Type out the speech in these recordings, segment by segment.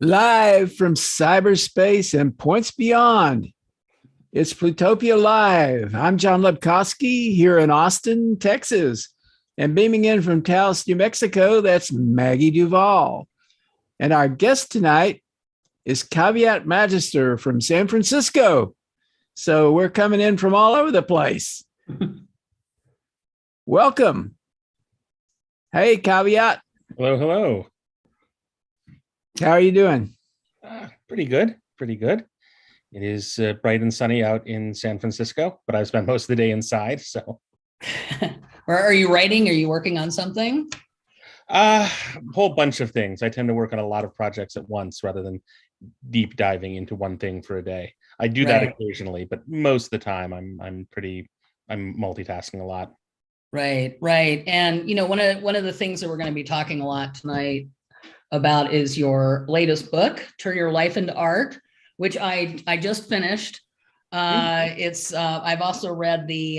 Live from cyberspace and points beyond. It's Plutopia Live. I'm John Lepkowski here in Austin, Texas. And beaming in from Taos, New Mexico, that's Maggie Duvall. And our guest tonight is Caveat Magister from San Francisco. So we're coming in from all over the place. Welcome. Hey, Caveat. Hello, hello. How are you doing? Pretty good, pretty good. It is bright and sunny out in San Francisco, but I've spent most of the day inside, so. Or are you writing? Are you working on something? A whole bunch of things. I tend to work on a lot of projects at once rather than deep diving into one thing for a day. I do that occasionally, but most of the time I'm multitasking a lot. Right. And one of the things that we're going to be talking a lot tonight about is your latest book, Turn Your Life into Art, which I just finished. I've also read the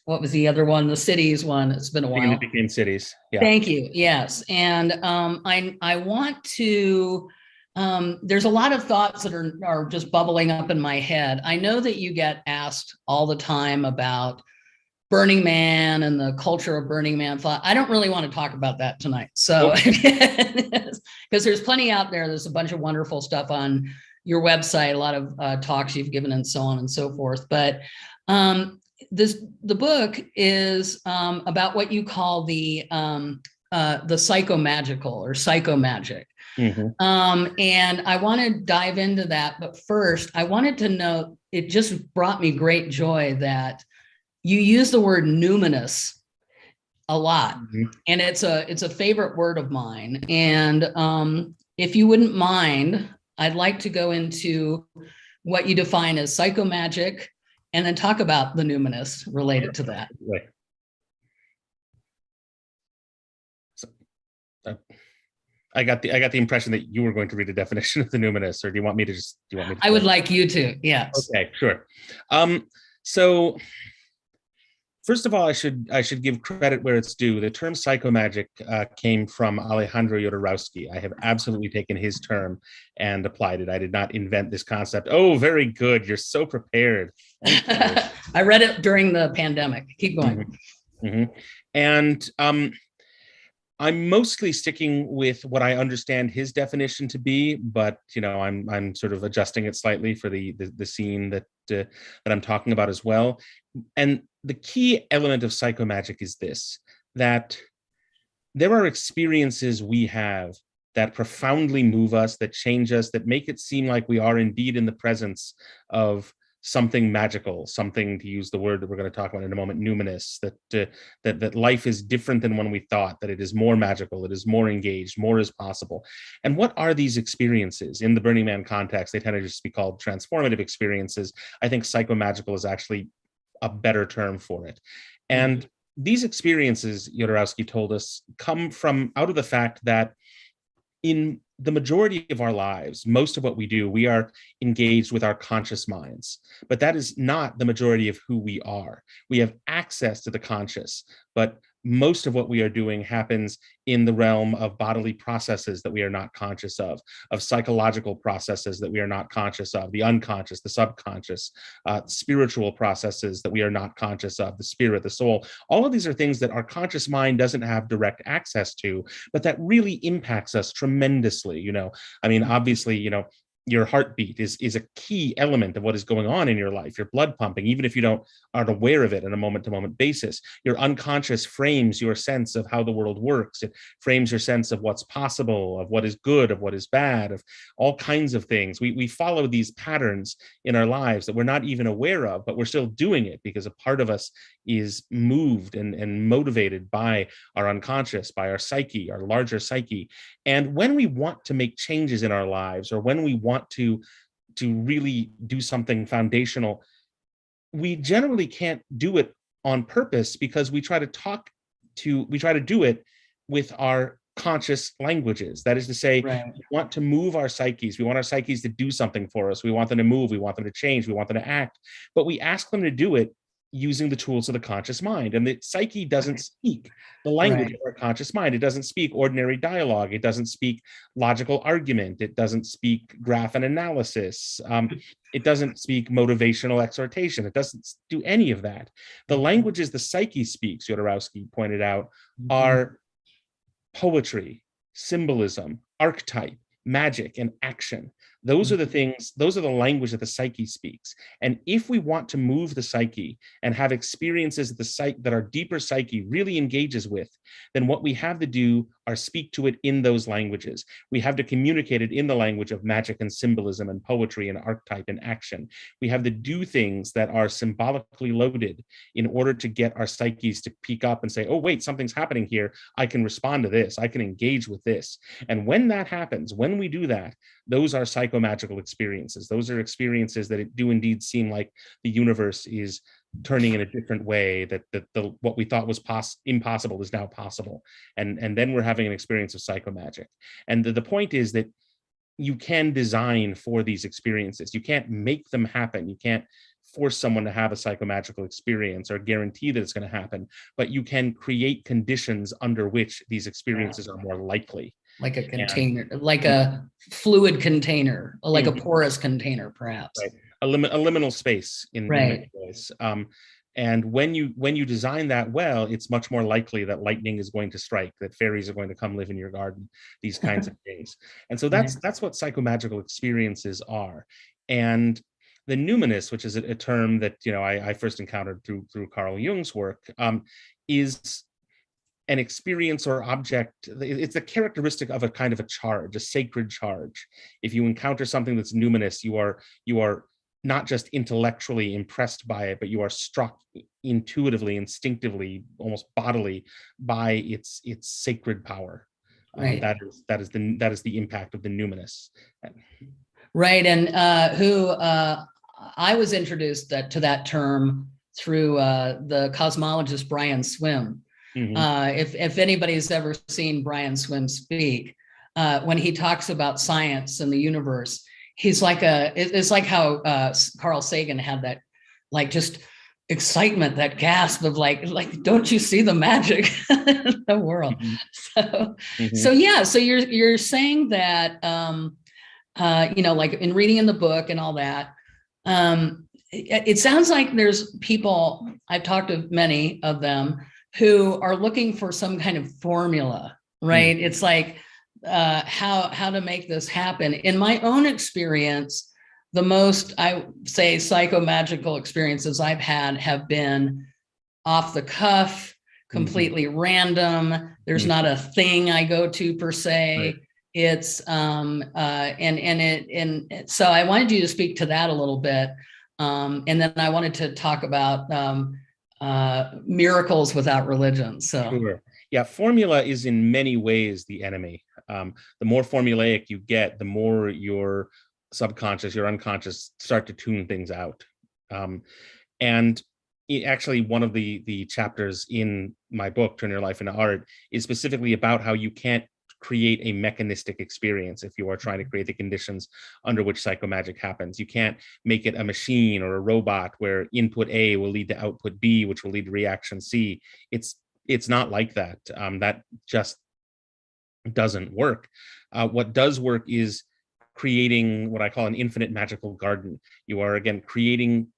what was the other one, the Cities one. It's been a while. It became Cities. Yeah. Thank you. Yes, and I want to. There's a lot of thoughts that are just bubbling up in my head. I know that you get asked all the time about Burning Man and the culture of Burning Man thought. I don't really want to talk about that tonight. So, because there's plenty out there. There's a bunch of wonderful stuff on your website, a lot of talks you've given and so on and so forth. But the book is about what you call the psychomagical or psychomagic. Mm-hmm. And I want to dive into that. But first, I wanted to note, it just brought me great joy that you use the word numinous a lot, mm-hmm. and it's a favorite word of mine. And if you wouldn't mind, I'd like to go into what you define as psychomagic, and then talk about the numinous related to that. Right. So, I got the impression that you were going to read a definition of the numinous, or do you want me to? I would like you to. Yes. Okay. Sure. So. First of all, I should give credit where it's due. The term psychomagic came from Alejandro Jodorowsky. I have absolutely taken his term and applied it. I did not invent this concept. Oh, very good. You're so prepared. I read it during the pandemic. Keep going. Mm-hmm. Mm-hmm. And I'm mostly sticking with what I understand his definition to be, but I'm sort of adjusting it slightly for the scene that I'm talking about as well. And the key element of psychomagic is this, that there are experiences we have that profoundly move us, that change us, that make it seem like we are indeed in the presence of something magical, something, to use the word that we're going to talk about in a moment, numinous, that life is different than when we thought, that it is more magical, it is more engaged, more is possible. And what are these experiences? In the Burning Man context, they tend to just be called transformative experiences. I think psychomagical is actually a better term for it. And these experiences, Jodorowsky told us, come from out of the fact that in the majority of our lives, most of what we do, we are engaged with our conscious minds, but that is not the majority of who we are. We have access to the conscious, but most of what we are doing happens in the realm of bodily processes that we are not conscious of psychological processes that we are not conscious of, the unconscious, the subconscious, spiritual processes that we are not conscious of, the spirit, the soul. All of these are things that our conscious mind doesn't have direct access to, but that really impacts us tremendously. Obviously, your heartbeat is a key element of what is going on in your life. Your blood pumping, even if you aren't aware of it on a moment-to-moment basis. Your unconscious frames your sense of how the world works. It frames your sense of what's possible, of what is good, of what is bad, of all kinds of things. We follow these patterns in our lives that we're not even aware of, but we're still doing it because a part of us is moved and motivated by our unconscious, by our psyche, our larger psyche. And when we want to make changes in our lives, or when we want to really do something foundational, we generally can't do it on purpose because we try to do it with our conscious languages. That is to say, right. We want to move our psyches. We want our psyches to do something for us. We want them to move. We want them to change. We want them to act. But we ask them to do it using the tools of the conscious mind. And the psyche doesn't speak the language of our conscious mind. It doesn't speak ordinary dialogue. It doesn't speak logical argument. It doesn't speak graph and analysis. It doesn't speak motivational exhortation. It doesn't do any of that. The languages the psyche speaks, Jodorowsky pointed out, are poetry, symbolism, archetype, magic, and action. Those are the things, those are the language that the psyche speaks. And if we want to move the psyche and have experiences that our deeper psyche really engages with, then what we have to do are speak to it in those languages. We have to communicate it in the language of magic and symbolism and poetry and archetype and action. We have to do things that are symbolically loaded in order to get our psyches to peak up and say, oh, wait, something's happening here. I can respond to this. I can engage with this. And when that happens, when we do that, those are psychomagical experiences. Those are experiences that do indeed seem like the universe is turning in a different way, that what we thought was impossible is now possible. And then we're having an experience of psychomagic. And the point is that you can design for these experiences. You can't make them happen. You can't force someone to have a psychomagical experience or guarantee that it's going to happen, but you can create conditions under which these experiences are more likely. Like a container, like a fluid container, like a porous container, perhaps. Right. A liminal space in many ways. And when you design that well, it's much more likely that lightning is going to strike, that fairies are going to come live in your garden, these kinds of things. And so that's what psychomagical experiences are. And the numinous, which is a term that I first encountered through Carl Jung's work, is an experience or object. It's a characteristic of a kind of a charge, a sacred charge. If you encounter something that's numinous, you are not just intellectually impressed by it, but you are struck intuitively, instinctively, almost bodily by its sacred power. Right. That is the impact of the numinous. Right, and I was introduced to that term through the cosmologist Brian Swim. If anybody's ever seen Brian Swim speak, when he talks about science and the universe, he's like it's like how Carl Sagan had that, like, just excitement, that gasp of like, don't you see the magic in the world? So you're saying that like in reading in the book and all that, it sounds like there's people, I've talked to many of them, who are looking for some kind of formula, right? It's like how to make this happen. In my own experience, the most, I say, psychomagical experiences I've had have been off the cuff, completely random. There's not a thing I go to per se. Right. It's so I wanted you to speak to that a little bit, and then I wanted to talk about miracles without religion. So sure. Yeah, formula is in many ways the enemy. The more formulaic you get, the more your subconscious, your unconscious start to tune things out. And actually, one of the chapters in my book, Turn Your Life into Art, is specifically about how you can't create a mechanistic experience if you are trying to create the conditions under which psychomagic happens. You can't make it a machine or a robot where input A will lead to output B, which will lead to reaction C. It's not like that. That just doesn't work. What does work is creating what I call an infinite magical garden. You are, again, creating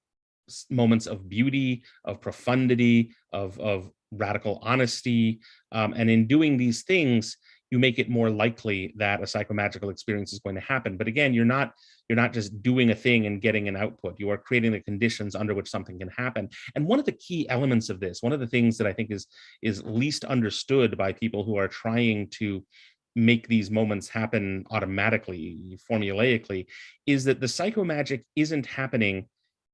moments of beauty, of profundity, of radical honesty. And in doing these things, you make it more likely that a psychomagical experience is going to happen. But again, you're not just doing a thing and getting an output. You are creating the conditions under which something can happen. And one of the key elements of this, one of the things that I think is least understood by people who are trying to make these moments happen automatically, formulaically, is that the psychomagic isn't happening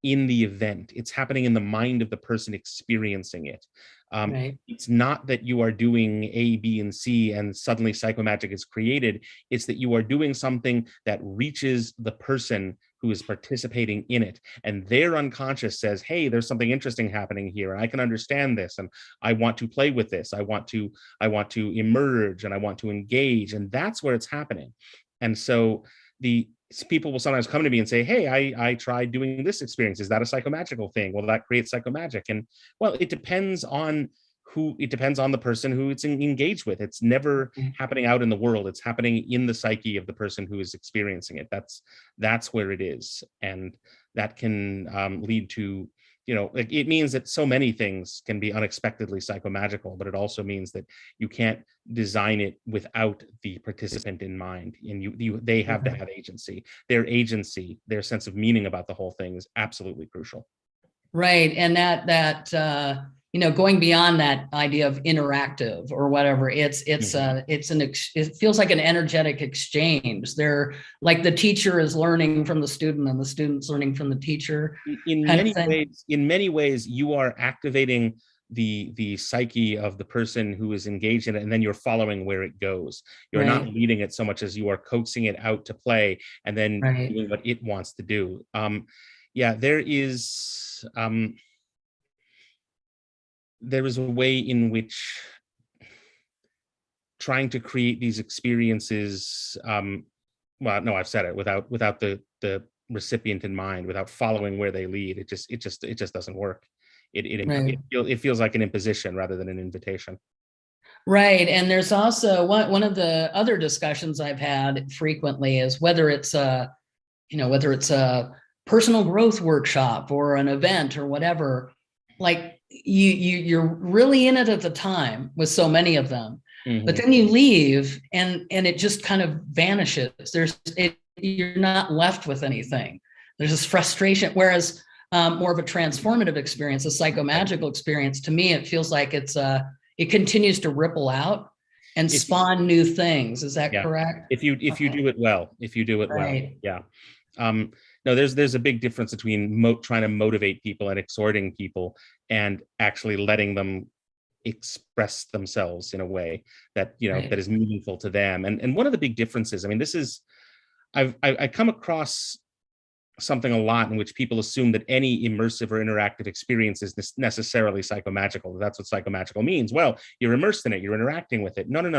in the event. It's happening in the mind of the person experiencing it. Right. It's not that you are doing A, B, and C and suddenly psychomagic is created. It's that you are doing something that reaches the person who is participating in it. And their unconscious says, hey, there's something interesting happening here, and I can understand this, and I want to play with this. I want to emerge, and I want to engage. And that's where it's happening. And so the people will sometimes come to me and say, hey, I tried doing this experience. Is that a psychomagical thing? Well, that creates psychomagic. And well, it depends on the person who it's engaged with. It's never happening out in the world. It's happening in the psyche of the person who is experiencing it. That's where it is. And that can lead to, like, it means that so many things can be unexpectedly psychomagical, but it also means that you can't design it without the participant in mind. And they have to have agency. Their sense of meaning about the whole thing is absolutely crucial. Right. And that going beyond that idea of interactive or whatever, it feels like an energetic exchange. They're like the teacher is learning from the student and the student's learning from the teacher. In many ways, you are activating the psyche of the person who is engaged in it, and then you're following where it goes. You're not leading it so much as you are coaxing it out to play and then doing what it wants to do. There is a way in which trying to create these experiences, I've said it, without the recipient in mind, without following where they lead, it just doesn't work. It feels like an imposition rather than an invitation. Right. And there's also one of the other discussions I've had frequently is whether it's a personal growth workshop or an event or whatever, like you're really in it at the time with so many of them, but then you leave and it just kind of vanishes. You're not left with anything. There's this frustration. Whereas more of a transformative experience, a psychomagical experience, to me, it feels like it continues to ripple out and spawn new things. Is that correct? If you do it well, yeah. No, there's a big difference between trying to motivate people and exhorting people and actually letting them express themselves in a way that that is meaningful to them. And one of the big differences, I mean, I come across something a lot in which people assume that any immersive or interactive experience is necessarily psychomagical. That's what psychomagical means. Well, you're immersed in it, you're interacting with it. No. We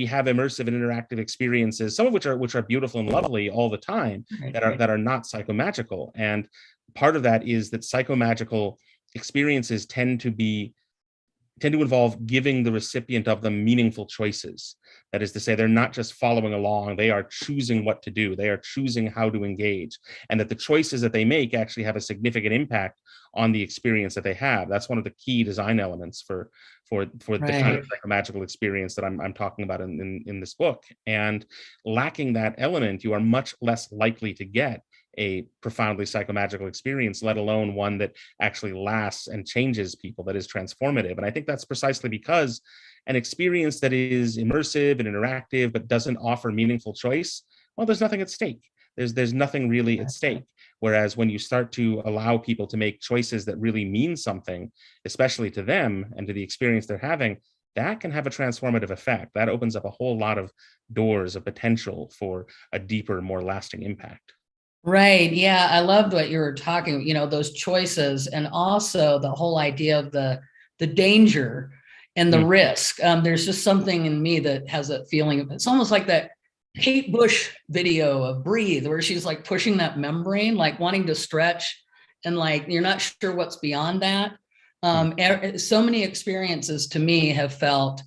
have immersive and interactive experiences, some of which are beautiful and lovely all the time, that are not psychomagical. And part of that is that psychomagical experiences tend to involve giving the recipient of them meaningful choices. That is to say, they're not just following along, they are choosing what to do, they are choosing how to engage, and that the choices that they make actually have a significant impact on the experience that they have. That's one of the key design elements for the kind of psychomagical experience that I'm talking about in this book. And lacking that element, you are much less likely to get a profoundly psychomagical experience, let alone one that actually lasts and changes people, that is transformative. And I think that's precisely because an experience that is immersive and interactive but doesn't offer meaningful choice, well, there's nothing at stake. There's nothing really at stake. Whereas when you start to allow people to make choices that really mean something, especially to them and to the experience they're having, that can have a transformative effect. That opens up a whole lot of doors of potential for a deeper, more lasting impact. Right. Yeah. I loved what you were talking, those choices, and also the whole idea of the danger and the risk. There's just something in me that has that feeling of, it's almost like that Kate Bush video of Breathe, where she's like pushing that membrane, like wanting to stretch, and like, you're not sure what's beyond that. So many experiences to me have felt,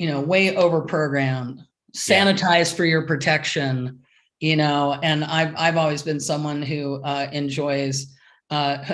way over programmed, sanitized for your protection. And I've always been someone who enjoys,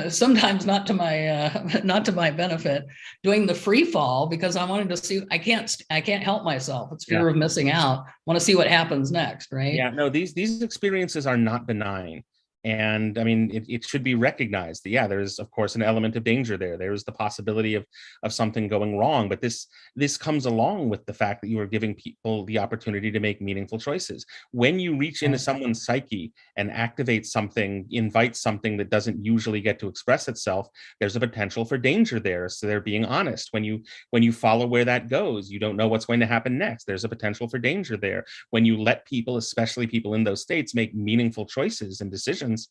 sometimes not to my benefit, doing the free fall, because I wanted to see. I can't help myself. It's fear of missing out. Want to see what happens next, right? Yeah. No, these experiences are not benign. And I mean, it should be recognized that, there's of course an element of danger there. There's the possibility of something going wrong, but this comes along with the fact that you are giving people the opportunity to make meaningful choices. When you reach into someone's psyche and activate something, invite something that doesn't usually get to express itself, there's a potential for danger there. So they're being honest. When you follow where that goes, you don't know what's going to happen next. There's a potential for danger there. When you let people, especially people in those states, make meaningful choices and decisions, conditions,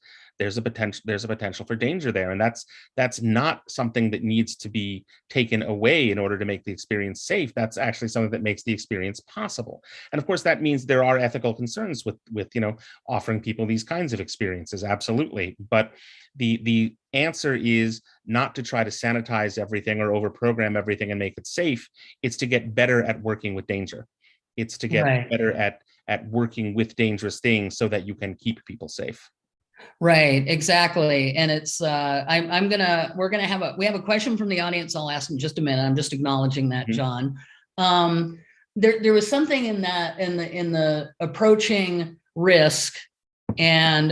there's a potential for danger there. And that's not something that needs to be taken away in order to make the experience safe. That's actually something that makes the experience possible. And of course, that means there are ethical concerns with offering people these kinds of experiences. Absolutely. But the answer is not to try to sanitize everything or overprogram everything and make it safe. It's to get better at working with danger. It's to get better at working with dangerous things so that you can keep people safe. Right, exactly. And it's we have a question from the audience. I'll ask in just a minute. I'm just acknowledging that, John. There was something in that in the approaching risk and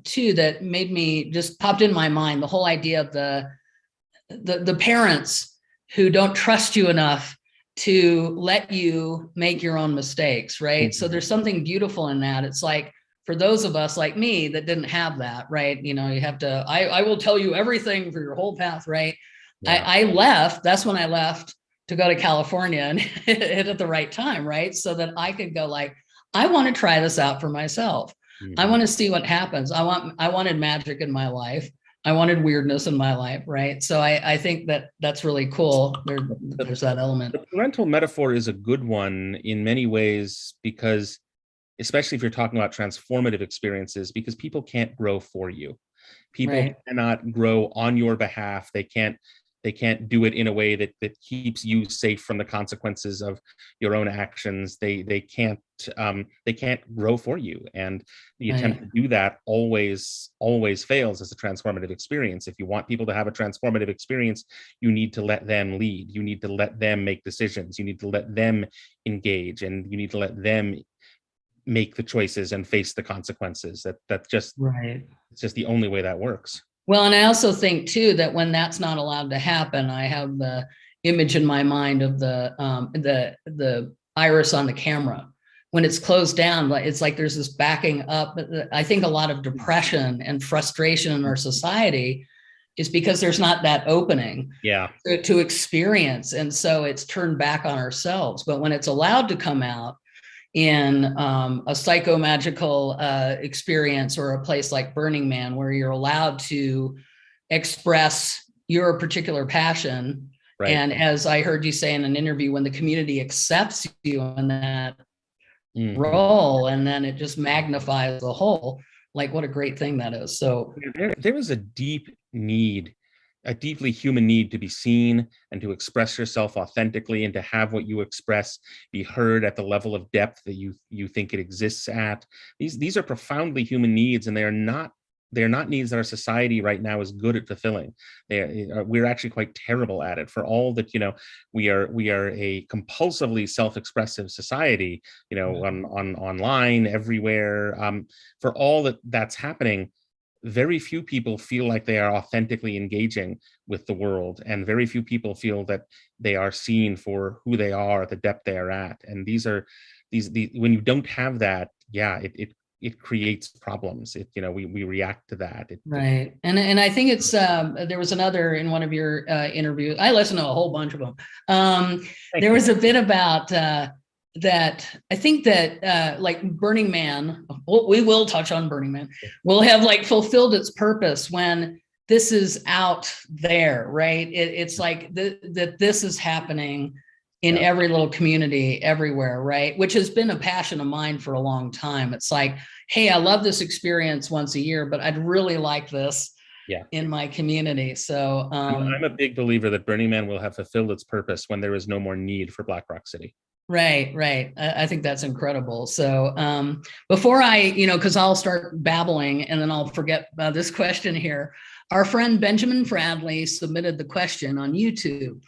too that made me just popped in my mind, the whole idea of the parents who don't trust you enough to let you make your own mistakes, right? So there's something beautiful in that. It's like, for those of us like me that didn't have that, right? You have to, I will tell you everything for your whole path, right? Yeah. I left, that's when I left to go to California and hit at the right time, right? So that I could go like, I want to try this out for myself. I want to see what happens. I wanted magic in my life. I wanted weirdness in my life, right? So I think that's really cool. There's that element. The parental metaphor is a good one in many ways because, especially if you're talking about transformative experiences, because people can't grow for you. People cannot grow on your behalf. They can't do it in a way that keeps you safe from the consequences of your own actions. They can't grow for you. And the attempt to do that always fails as a transformative experience. If you want people to have a transformative experience, you need to let them lead. You need to let them make decisions. You need to let them engage, and you need to let them make the choices and face the consequences. It's just the only way that works. Well, and I also think too that when that's not allowed to happen, I have the image in my mind of the iris on the camera. When it's closed down, it's like there's this backing up. I think a lot of depression and frustration in our society is because there's not that opening to experience. And so it's turned back on ourselves. But when it's allowed to come out in a psychomagical experience or a place like Burning Man, where you're allowed to express your particular passion. Right. And as I heard you say in an interview, when the community accepts you in that role, and then it just magnifies the whole, like what a great thing that is. So there is a deep need, a deeply human need to be seen and to express yourself authentically, and to have what you express be heard at the level of depth that you think it exists at. These are profoundly human needs, and they're not needs that our society right now is good at fulfilling. We're actually quite terrible at it. For all that, we are a compulsively self-expressive society, on online, everywhere. For all that's happening, very few people feel like they are authentically engaging with the world, and very few people feel that they are seen for who they are at the depth they are at. And these when you don't have that, it creates problems. We react to that. Right. And I think it's there was another in one of your interviews. I listened to a whole bunch of them. There was a bit about that I think that like Burning Man, we will touch on Burning Man, will have like fulfilled its purpose when this is out there, right? It's like that this is happening in every little community everywhere, right? Which has been a passion of mine for a long time. It's like, hey, I love this experience once a year, but I'd really like this in my community. So I'm a big believer that Burning Man will have fulfilled its purpose when there is no more need for Black Rock City. Right. I think that's incredible. So before I, because I'll start babbling and then I'll forget this question here. Our friend Benjamin Fradley submitted the question on YouTube.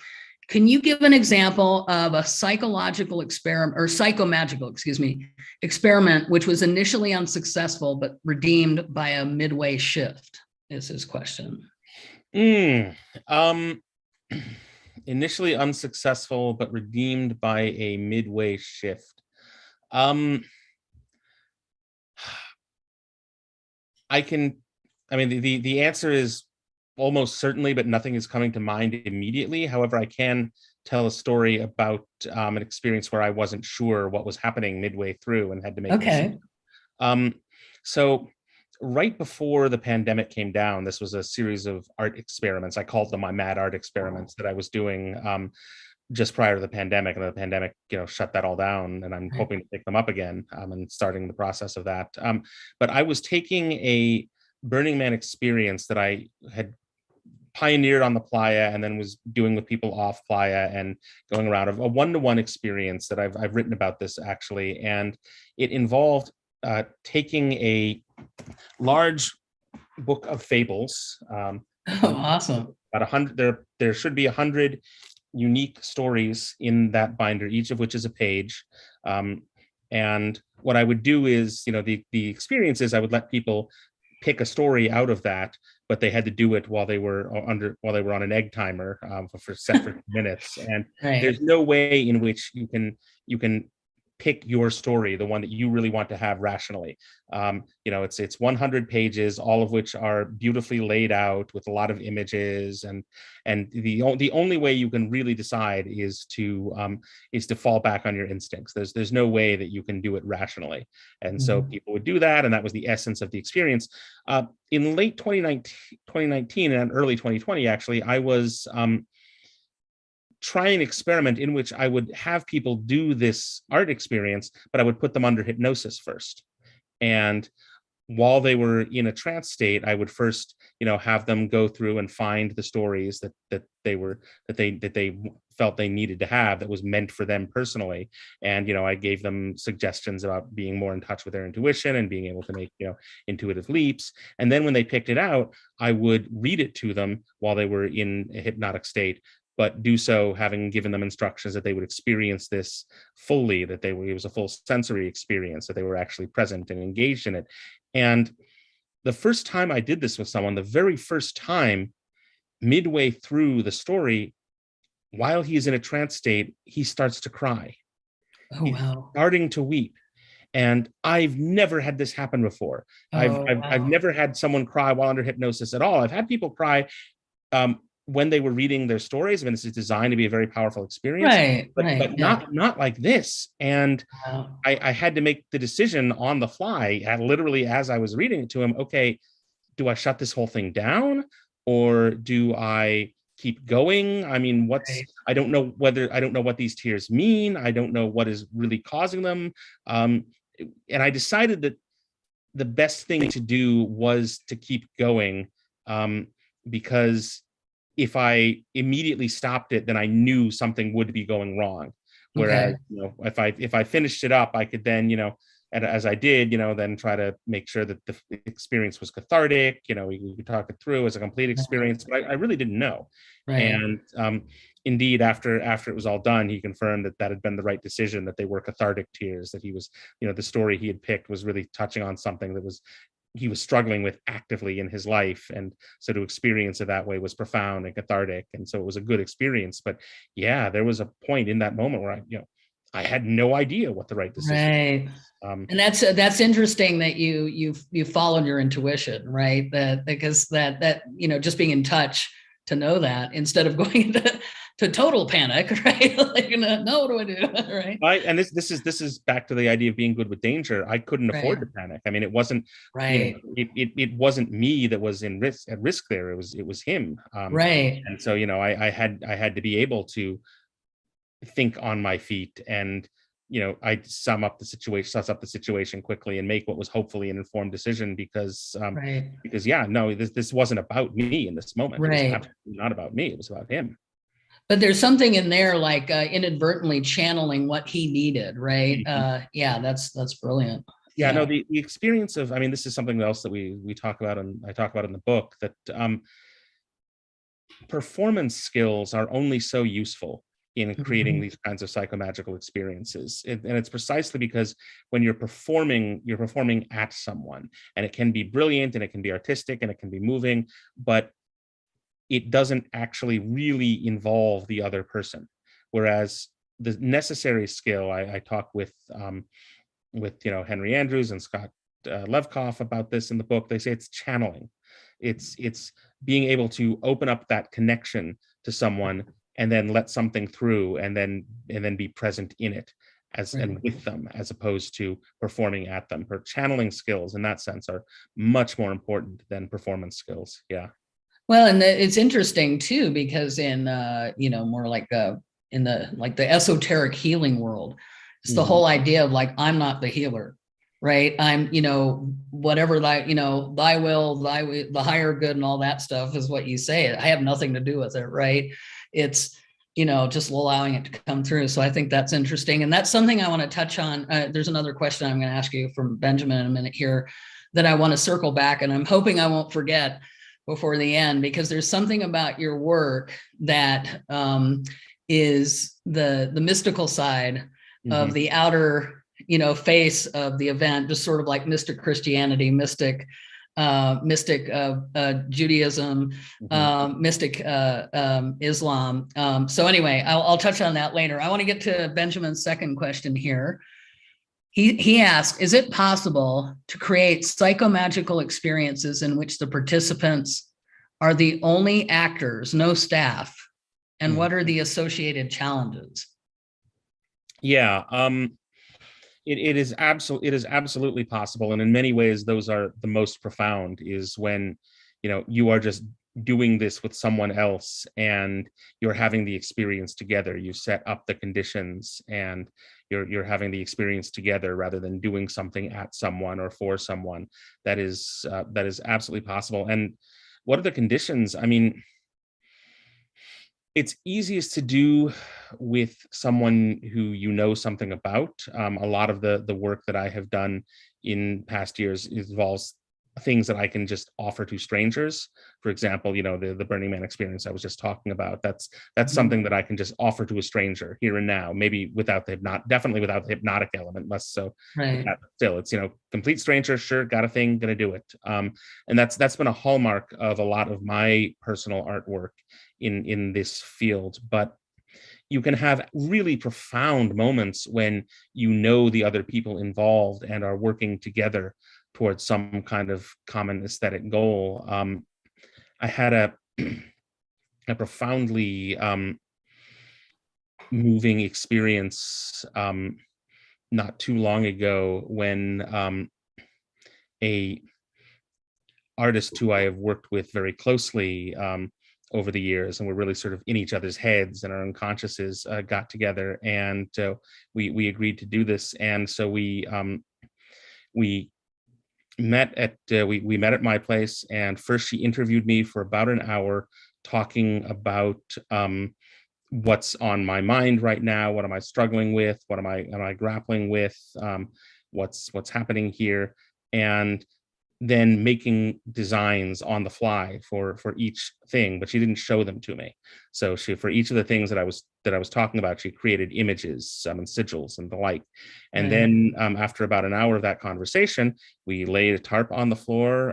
Can you give an example of a psychological experiment or psychomagical, experiment, which was initially unsuccessful, but redeemed by a midway shift, is his question. Initially unsuccessful, but redeemed by a midway shift. The answer is almost certainly, but nothing is coming to mind immediately. However, I can tell a story about an experience where I wasn't sure what was happening midway through and had to make a decision. So right before the pandemic came down. This was a series of art experiments. I called them my mad art experiments that I was doing just prior to the pandemic, and the pandemic, shut that all down. And I'm hoping to pick them up again and starting the process of that. But I was taking a Burning Man experience that I had pioneered on the playa and then was doing with people off playa and going around, a one-to-one experience that I've written about this actually. And it involved taking a large book of fables. Awesome. About 100, there should be 100 unique stories in that binder, each of which is a page. And what I would do is, the experience is I would let people pick a story out of that, but they had to do it while they were on an egg timer for 2 minutes. And there's no way in which you can pick your story, the one that you really want to have rationally. It's 100 pages, all of which are beautifully laid out with a lot of images, and the only way you can really decide is to fall back on your instincts. There's no way that you can do it rationally, and so people would do that, and that was the essence of the experience. In late 2019 and early 2020, actually, I was try an experiment in which I would have people do this art experience, but I would put them under hypnosis first. And while they were in a trance state, I would first, have them go through and find the stories that they felt they needed to have that was meant for them personally. And, I gave them suggestions about being more in touch with their intuition and being able to make, intuitive leaps. And then when they picked it out, I would read it to them while they were in a hypnotic state, but do so having given them instructions that they would experience this fully, it was a full sensory experience, that they were actually present and engaged in it. And the first time I did this with someone, the very first time, midway through the story, while he's in a trance state, he starts to cry. Oh, wow. He's starting to weep. And I've never had this happen before. I've never had someone cry while under hypnosis at all. I've had people cry when they were reading their stories. I mean, this is designed to be a very powerful experience, but not like this. And I had to make the decision on the fly, literally as I was reading it to him. Okay, do I shut this whole thing down, or do I keep going? I mean, I don't know what these tears mean. I don't know what is really causing them. And I decided that the best thing to do was to keep going, because if I immediately stopped it, then I knew something would be going wrong. Whereas, if I finished it up, I could then, and as I did, then try to make sure that the experience was cathartic. We could talk it through as a complete experience, but I really didn't know. And indeed, after it was all done, he confirmed that had been the right decision, that they were cathartic tears, that he was, the story he had picked was really touching on something that he was struggling with actively in his life. And so to experience it that way was profound and cathartic. And so it was a good experience. But yeah, there was a point in that moment where I had no idea what the right decision was. And that's interesting that you followed your intuition, right? Because just being in touch to know that, instead of going to total panic, right? Like, no, what do I do? Right. And this is back to the idea of being good with danger. I couldn't afford to panic. I mean, it wasn't it wasn't me that was at risk there. It was him. And so, I had to be able to think on my feet, and I suss up the situation quickly and make what was hopefully an informed decision, because this wasn't about me in this moment. It was absolutely not about me. It was about him. But there's something in there, like inadvertently channeling what he needed, right? That's brilliant. No, the experience of, this is something else that we talk about, and I talk about in the book, that performance skills are only so useful in creating these kinds of psychomagical experiences. And it's precisely because when you're performing at someone, and it can be brilliant, and it can be artistic, and it can be moving, but it doesn't actually really involve the other person. Whereas the necessary skill, I talk with Henry Andrews and Scott Levkoff about this in the book. They say it's channeling. It's being able to open up that connection to someone, and then let something through, and then be present in it. and with them, as opposed to performing at them. Her channeling skills in that sense are much more important than performance skills. Yeah. Well, and it's interesting too, because in more like in the esoteric healing world, it's the whole idea of like, I'm not the healer, right? I'm, whatever thy will, the higher good and all that stuff is what you say. I have nothing to do with it, right? It's, just allowing it to come through. So I think that's interesting. And that's something I want to touch on. There's another question I'm going to ask you from Benjamin in a minute here that I want to circle back. And I'm hoping I won't forget before the end, because there's something about your work that is the mystical side of the outer, face of the event, just sort of like mystic Christianity, mystic Judaism, mystic Islam. So anyway, I'll touch on that later. I want to get to Benjamin's second question here. He asked, is it possible to create psychomagical experiences in which the participants are the only actors, no staff? And what are the associated challenges? Yeah, it is absolutely possible. And in many ways, those are the most profound, is when, you are just doing this with someone else and you're having the experience together. You set up the conditions and you're having the experience together rather than doing something at someone or for someone. That is absolutely possible. And what are the conditions? I mean, it's easiest to do with someone who something about. A lot of the work that I have done in past years involves things that I can just offer to strangers. For example, the Burning Man experience I was just talking about. That's something that I can just offer to a stranger here and now. Maybe definitely without the hypnotic element, less so. Right. Still, it's complete stranger. Sure, got a thing, gonna do it. And that's been a hallmark of a lot of my personal artwork in this field. But you can have really profound moments when the other people involved and are working together towards some kind of common aesthetic goal. I had a profoundly moving experience not too long ago when a artist who I have worked with very closely over the years, and we're really sort of in each other's heads and our unconsciouses, got together, and we agreed to do this. And so we met at my place, and first she interviewed me for about an hour, talking about what's on my mind right now, what am I struggling with, what am I grappling with, what's happening here, and then making designs on the fly for each thing. But she didn't show them to me. So for each of the things that I was talking about, she created images and sigils and the like. And then after about an hour of that conversation, we laid a tarp on the floor.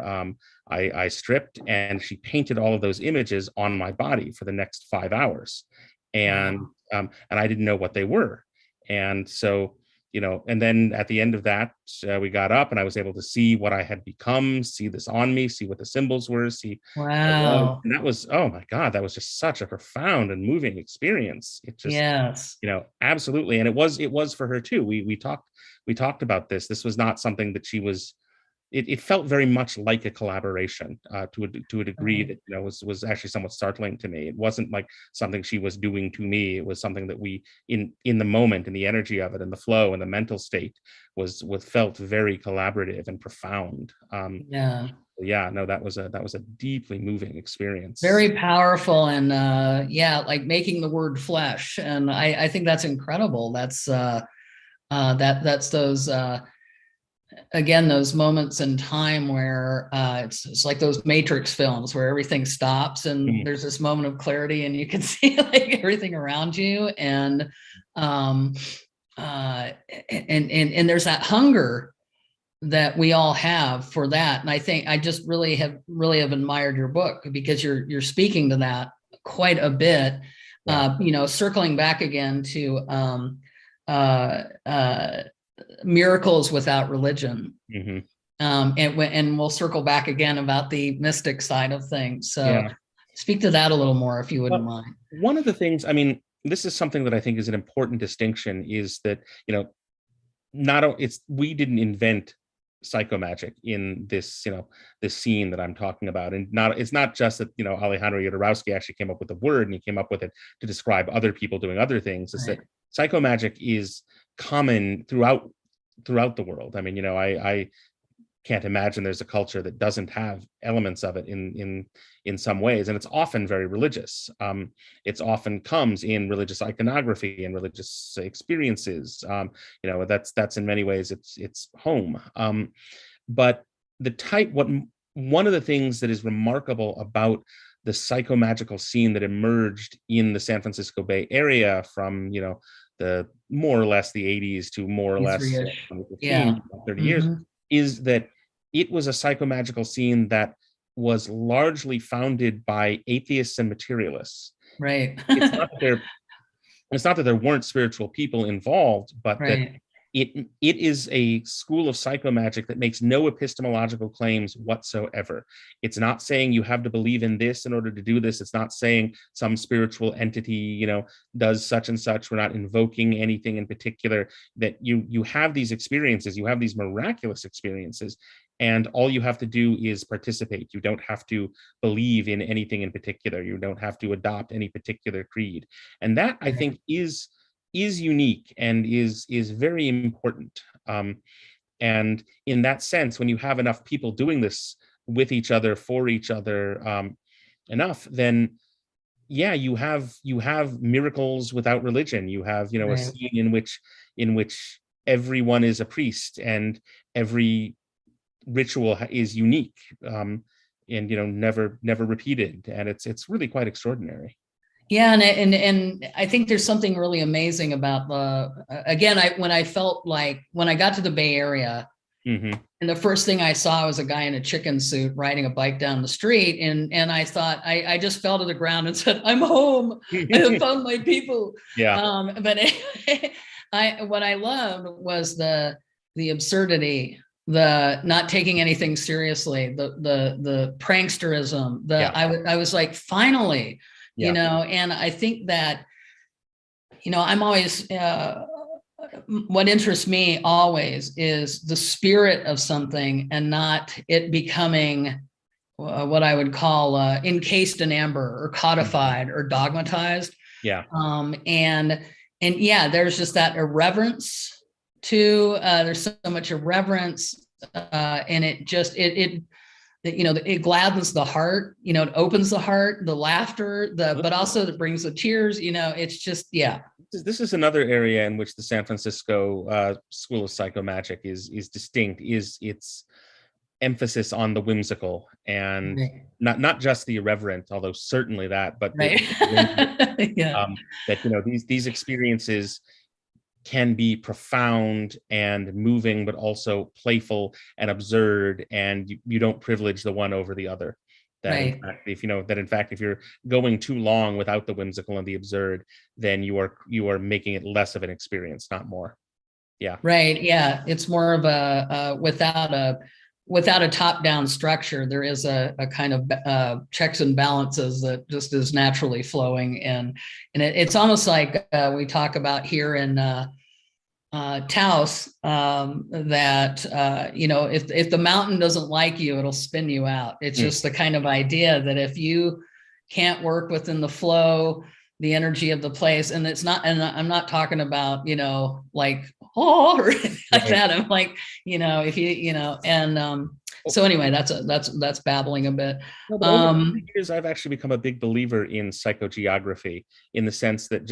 I stripped, and she painted all of those images on my body for the next 5 hours. And I didn't know what they were. And so, and then at the end of that, we got up and I was able to see what I had become, see this on me, see what the symbols were, see. Wow. And that was, oh my God, that was just such a profound and moving experience. It just, yes, absolutely. And it was for her too. We talked about this. This was not something that she was, it felt very much like a collaboration to a degree that was actually somewhat startling to me. It wasn't like something she was doing to me. It was something that we in the moment, in the energy of it, and the flow and the mental state was felt very collaborative and profound. That was a deeply moving experience. Very powerful, and like making the word flesh. And I think that's incredible. That's that's those. Again, those moments in time where it's like those Matrix films where everything stops and there's this moment of clarity and you can see like everything around you, and there's that hunger that we all have for that. And I think I just really have admired your book, because you're speaking to that quite a bit. Circling back again to miracles without religion. And we'll circle back again about the mystic side of things. So speak to that a little more, if you wouldn't mind. One of the things, I mean, this is something that I think is an important distinction, is that, you know, we didn't invent psychomagic in this, you know, this scene that I'm talking about. And it's not just that, you know, Alejandro Jodorowsky actually came up with the word, and he came up with it to describe other people doing other things. It's that psychomagic is common throughout the world. I mean, you know, I can't imagine there's a culture that doesn't have elements of it in some ways, and it's often very religious. It's often comes in religious iconography and religious experiences. You know, that's in many ways it's home. But one of the things that is remarkable about the psychomagical scene that emerged in the San Francisco Bay Area from, you know, the more or less the 80s to more or less 15, 30 years, is that it was a psychomagical scene that was largely founded by atheists and materialists. Right. It's not that there weren't spiritual people involved, but that it is a school of psychomagic that makes no epistemological claims whatsoever. It's not saying you have to believe in this in order to do this. It's not saying some spiritual entity, you know, does such and such. We're not invoking anything in particular. That you have these experiences, you have these miraculous experiences, and all you have to do is participate. You don't have to believe in anything in particular. You don't have to adopt any particular creed. And that, I think, is unique and is very important. And in that sense, when you have enough people doing this with each other, for each other, enough, then yeah, you have miracles without religion. You have, you know, a scene in which everyone is a priest and every ritual is unique, and, you know, never repeated, and it's really quite extraordinary. Yeah, and I think there's something really amazing about again, when I got to the Bay Area, and the first thing I saw was a guy in a chicken suit riding a bike down the street, and I thought, I just fell to the ground and said, I'm home. I have found my people. Yeah. But what I loved was the absurdity, the not taking anything seriously, the pranksterism. I was like, finally. You know, and I think that, you know, I'm always, what interests me always is the spirit of something and not it becoming what I would call encased in amber or codified or dogmatized. Yeah. And yeah, there's just that irreverence too. There's so much irreverence, and it just, you know, it gladdens the heart, you know, it opens the heart, the laughter, but also it brings the tears, you know, it's just, yeah. This is another area in which the San Francisco School of Psychomagic is distinct, is its emphasis on the whimsical and not just the irreverent, although certainly that, but that, you know, these experiences can be profound and moving, but also playful and absurd, and you don't privilege the one over the other. In fact, if you're going too long without the whimsical and the absurd, then you are making it less of an experience, not more. Yeah. Right. Yeah. It's more of a without a top-down structure, there is a kind of checks and balances that just is naturally flowing, and it's almost like we talk about here in Taos, that you know, if the mountain doesn't like you, it'll spin you out. It's just the kind of idea that if you can't work within the flow, the energy of the place, and I'm not talking about, you know, like or like that. I'm like, you know, if you know, and so anyway, that's babbling a bit. Over the years, I've actually become a big believer in psychogeography, in the sense that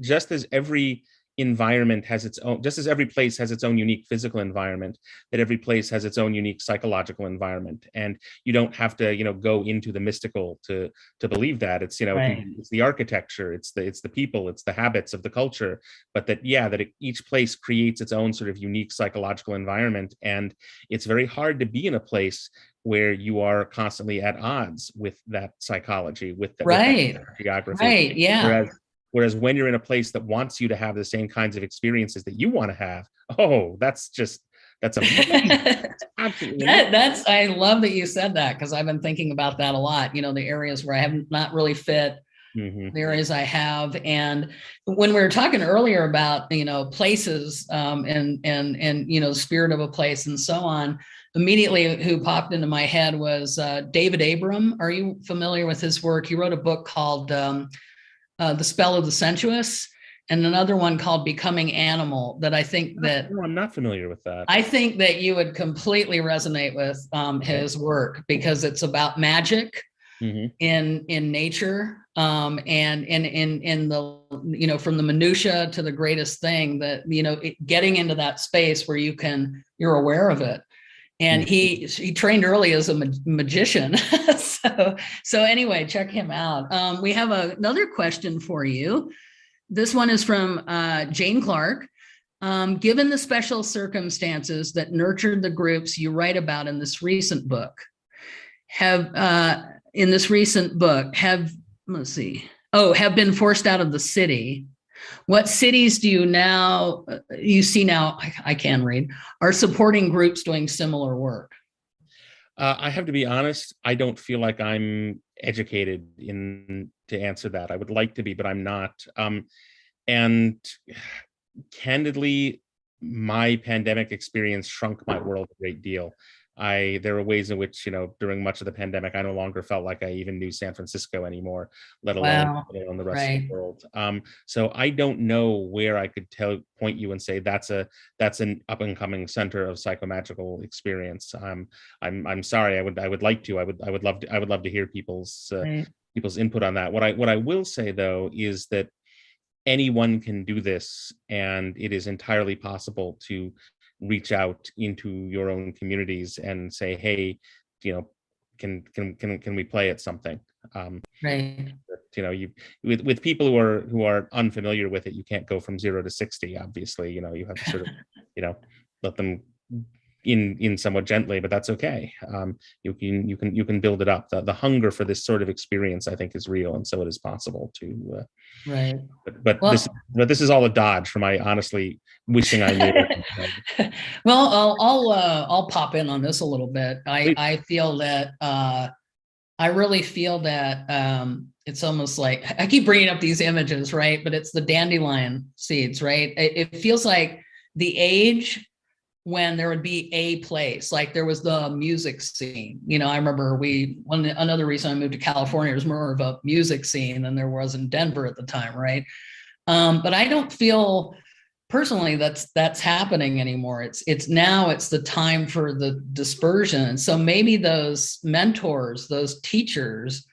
just as every environment has its own, just as every place has its own unique physical environment, that every place has its own unique psychological environment, and you don't have to, you know, go into the mystical to believe that. It's, you know, it's the architecture, it's the people, it's the habits of the culture, but that each place creates its own sort of unique psychological environment, and it's very hard to be in a place where you are constantly at odds with that psychology, with that geography. Right. Yeah. Whereas when you're in a place that wants you to have the same kinds of experiences that you want to have, that's amazing. Absolutely. I love that you said that, because I've been thinking about that a lot. You know, the areas where I have not really fit, areas I have. And when we were talking earlier about, places, and spirit of a place and so on, immediately who popped into my head was David Abram. Are you familiar with his work? He wrote a book called The Spell of the Sensuous, and another one called Becoming Animal that I think that... No, I'm not familiar with that. I think that you would completely resonate with his work, because it's about magic in nature, and in the, from the minutia to the greatest thing, that, getting into that space where you're aware of it. And he trained early as a magician. so anyway, check him out. We have another question for you. This one is from Jane Clark. Given the special circumstances that nurtured the groups you write about in this recent book, have been forced out of the city, what cities do you see now, I can read, are supporting groups doing similar work? I have to be honest, I don't feel like I'm educated to answer that. I would like to be, but I'm not. And candidly, my pandemic experience shrunk my world a great deal. There were ways in which, during much of the pandemic, I no longer felt like I even knew San Francisco anymore, let alone the rest of the world. So I don't know where I could point you and say that's an up and coming center of psychomagical experience. I'm sorry. I would like to. I would love to hear people's input on that. What I will say though is that anyone can do this, and it is entirely possible to reach out into your own communities and say, hey, can we play at something? With people who are unfamiliar with it, you can't go from 0 to 60. Obviously, you have to sort of, let them in somewhat gently, but that's okay. You can build it up. The hunger for this sort of experience, I think, is real, and so it is possible to. But this is all a dodge from my honestly wishing I knew. Well, I'll pop in on this a little bit. I feel that I really feel that it's almost like, I keep bringing up these images, right? But it's the dandelion seeds, right? It feels like the age when there would be a place, like there was the music scene. I remember another reason I moved to California was more of a music scene than there was in Denver at the time, right? But I don't feel personally that's happening anymore. It's now it's the time for the dispersion. So maybe those mentors, those teachers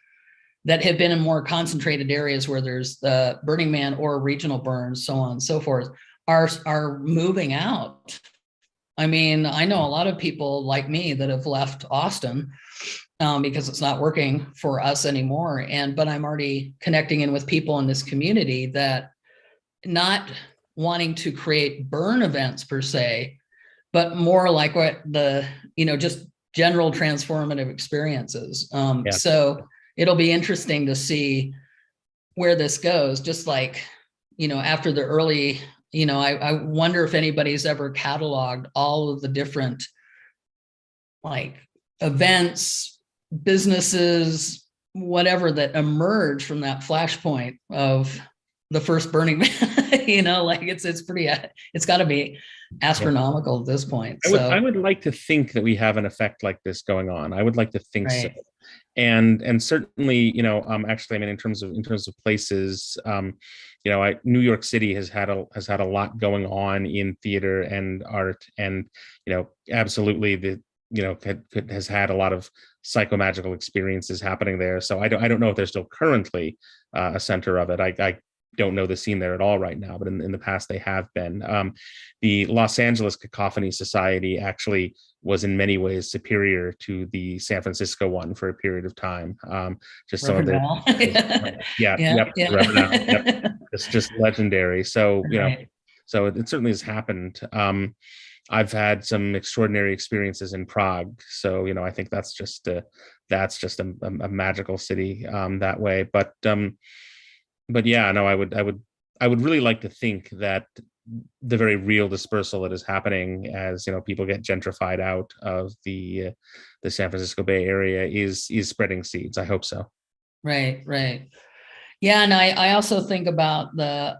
that have been in more concentrated areas where there's the Burning Man or regional burns, so on and so forth, are moving out. I mean, I know a lot of people like me that have left Austin because it's not working for us anymore. But I'm already connecting in with people in this community that not wanting to create burn events per se, but more like what just general transformative experiences. So it'll be interesting to see where this goes. Just like, after the early, I wonder if anybody's ever cataloged all of the different like events, businesses, whatever that emerged from that flashpoint of the first Burning Man. Like it's pretty, it's got to be astronomical at this point. I would like to think that we have an effect like this going on. I would like to think so. And certainly, actually, I mean, in terms of places, New York City has had a lot going on in theater and art, and absolutely has had a lot of psychomagical experiences happening there. So I don't know if there's still currently a center of it. I don't know the scene there at all right now, but in the past they have been. The Los Angeles Cacophony Society actually was in many ways superior to the San Francisco one for a period of time. Just some of the, it's just legendary. So so it certainly has happened. I've had some extraordinary experiences in Prague, so I think that's just a magical city that way. But yeah, no, I would really like to think that the very real dispersal that is happening as people get gentrified out of the San Francisco Bay Area is spreading seeds. I hope so. Right. Yeah, and I also think about the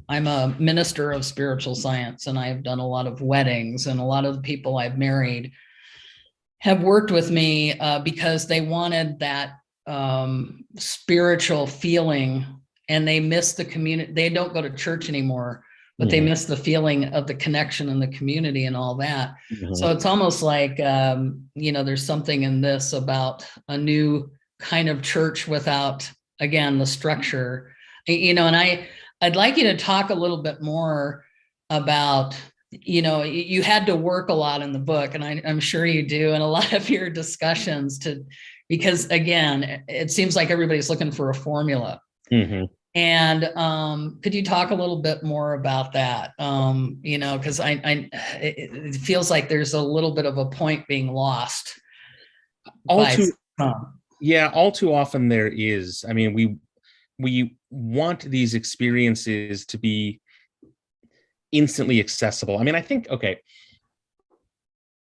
I'm a minister of spiritual science, and I've done a lot of weddings, and a lot of the people I've married have worked with me because they wanted that spiritual feeling, and they miss the community. They don't go to church anymore, but they miss the feeling of the connection and the community and all that. So it's almost like there's something in this about a new kind of church without, again, the structure. And I'd like you to talk a little bit more about, you had to work a lot in the book, and I'm sure you do, and a lot of your discussions because again, it seems like everybody's looking for a formula. And could you talk a little bit more about that? Because it feels like there's a little bit of a point being lost. All too often there is. I mean, we want these experiences to be instantly accessible. I mean, I think, okay,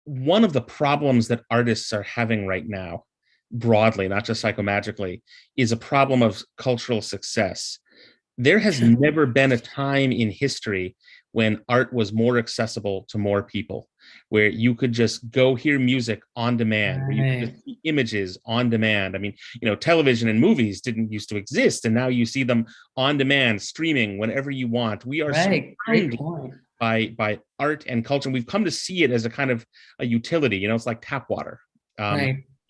one of the problems that artists are having right now, broadly, not just psychomagically, is a problem of cultural success. There has never been a time in history when art was more accessible to more people, where you could just go hear music on demand, where you could just see images on demand. I mean, television and movies didn't used to exist, and now you see them on demand, streaming whenever you want. We are surrounded by art and culture, and we've come to see it as a kind of a utility. It's like tap water.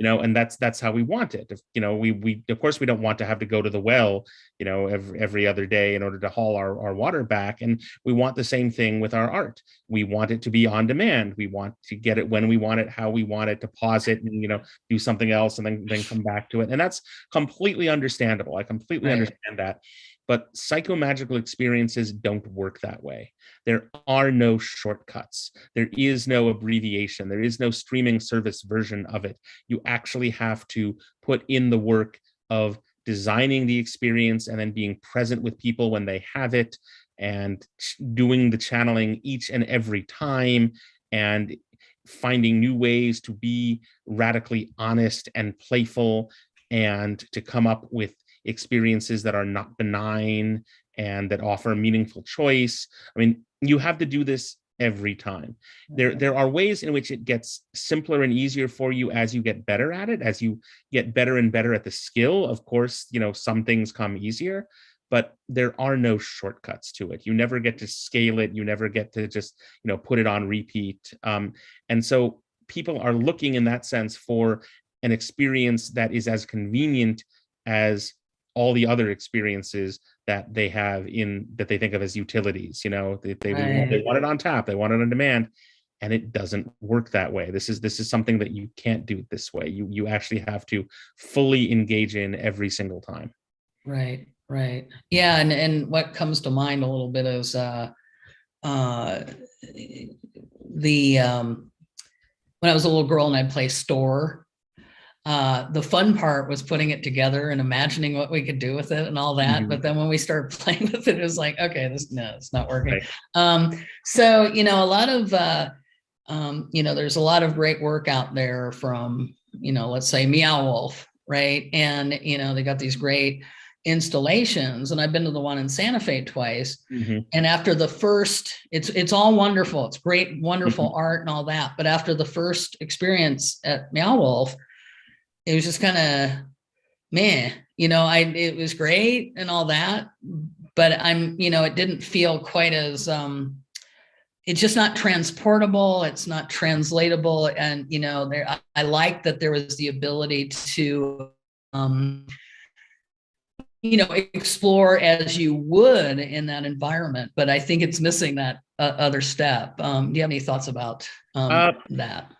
And that's how we want it. We of course we don't want to have to go to the well, every other day in order to haul our water back. And we want the same thing with our art. We want it to be on demand. We want to get it when we want it, how we want it, to pause it and, do something else and then come back to it. And that's completely understandable. I completely understand that. But psychomagical experiences don't work that way. There are no shortcuts. There is no abbreviation. There is no streaming service version of it. You actually have to put in the work of designing the experience and then being present with people when they have it, and doing the channeling each and every time, and finding new ways to be radically honest and playful, and to come up with experiences that are not benign and that offer a meaningful choice. I mean, you have to do this every time. There are ways in which it gets simpler and easier for you as you get better at it, as you get better and better at the skill. Of course, some things come easier, but there are no shortcuts to it. You never get to scale it. You never get to just, put it on repeat. And so people are looking in that sense for an experience that is as convenient as all the other experiences that they have that they think of as utilities. They want it on tap, they want it on demand, and it doesn't work that way. This is something that you can't do this way. You actually have to fully engage in every single time. Right. Yeah, and what comes to mind a little bit is when I was a little girl and I'd play store. The fun part was putting it together and imagining what we could do with it and all that. But then when we started playing with it, it was like, okay, it's not working. So, a lot of, there's a lot of great work out there from, let's say Meow Wolf, right? And, they got these great installations, and I've been to the one in Santa Fe twice. And after the first, it's all wonderful. It's great, wonderful art and all that. But after the first experience at Meow Wolf, it was just kind of meh, it was great and all that, but it didn't feel quite as, it's just not transportable. It's not translatable. And, I like that there was the ability to, explore as you would in that environment, but I think it's missing that other step. Do you have any thoughts about that?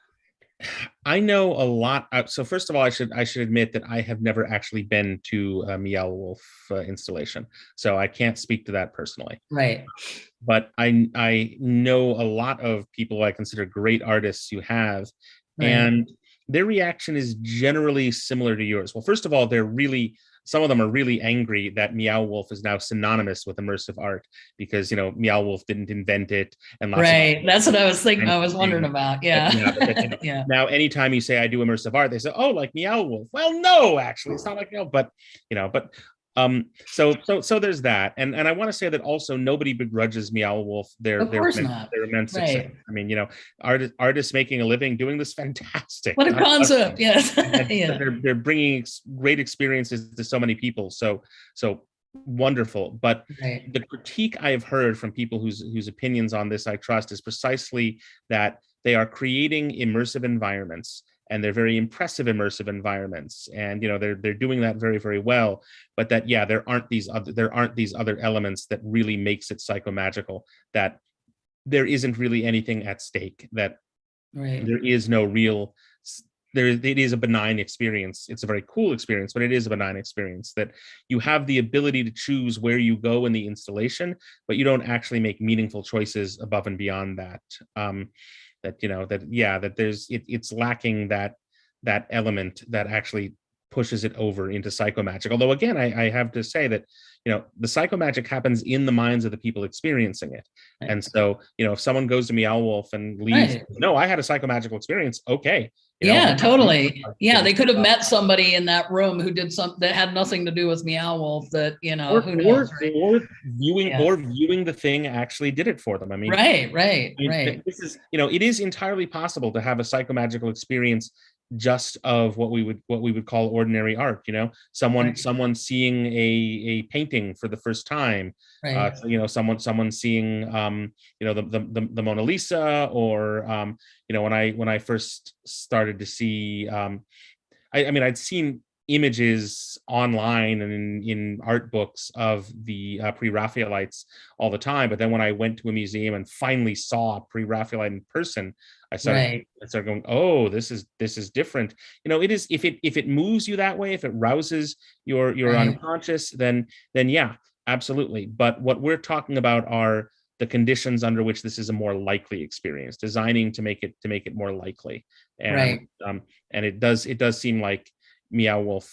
I know a lot. So first of all, I should admit that I have never actually been to a Meow Wolf installation, so I can't speak to that personally. Right. But I know a lot of people I consider great artists who have, and their reaction is generally similar to yours. Well, first of all, they're really some of them are really angry that Meow Wolf is now synonymous with immersive art because, you know, Meow Wolf didn't invent it, and lots right. of That's what I was thinking. I was wondering about. Yeah. but, you know, Yeah. now anytime you say I do immersive art, they say, oh, like Meow Wolf. Well, no, actually, it's not like Meow, but you know, but so there's that, and I want to say that also nobody begrudges Meow Wolf their Of course not. their immense Right. success. I mean, you know, artists making a living doing this, fantastic. What a concept! Yes. And Yeah. they're bringing great experiences to so many people. So wonderful. But Right. the critique I have heard from people whose opinions on this I trust is precisely that they are creating immersive environments, and they're very impressive immersive environments, and you know they're doing that very, very well, but that there aren't these other elements that really makes it psychomagical, that there isn't really anything at stake, that Right. there is no real it is a benign experience. It's a very cool experience, but it is a benign experience, that you have the ability to choose where you go in the installation, but you don't actually make meaningful choices above and beyond that. That there's it's lacking that element that actually pushes it over into psychomagic. Although again, I have to say that, you know, the psychomagic happens in the minds of the people experiencing it. Right. And so, you know, if someone goes to Meow Wolf and leaves, Right. no, I had a psychomagical experience. Okay. Yeah, totally. Yeah, they could have met somebody in that room who did something that had nothing to do with Meow Wolf. That, you know, who knows, right? Or viewing the thing actually did it for them. I mean, right. This is, you know, it is entirely possible to have a psychomagical experience just of what we would call ordinary art. You know, someone seeing a painting for the first time. Right. You know, someone seeing you know, the Mona Lisa, or you know, when I first started to see I mean, I'd seen images online and in art books of the pre-Raphaelites all the time, but then when I went to a museum and finally saw pre-Raphaelite in person, I started going, oh, this is different. You know, it is, if it moves you that way, if it rouses your unconscious, then yeah, absolutely. But what we're talking about are the conditions under which this is a more likely experience, designing to make it more likely. And and it does seem like Meow Wolf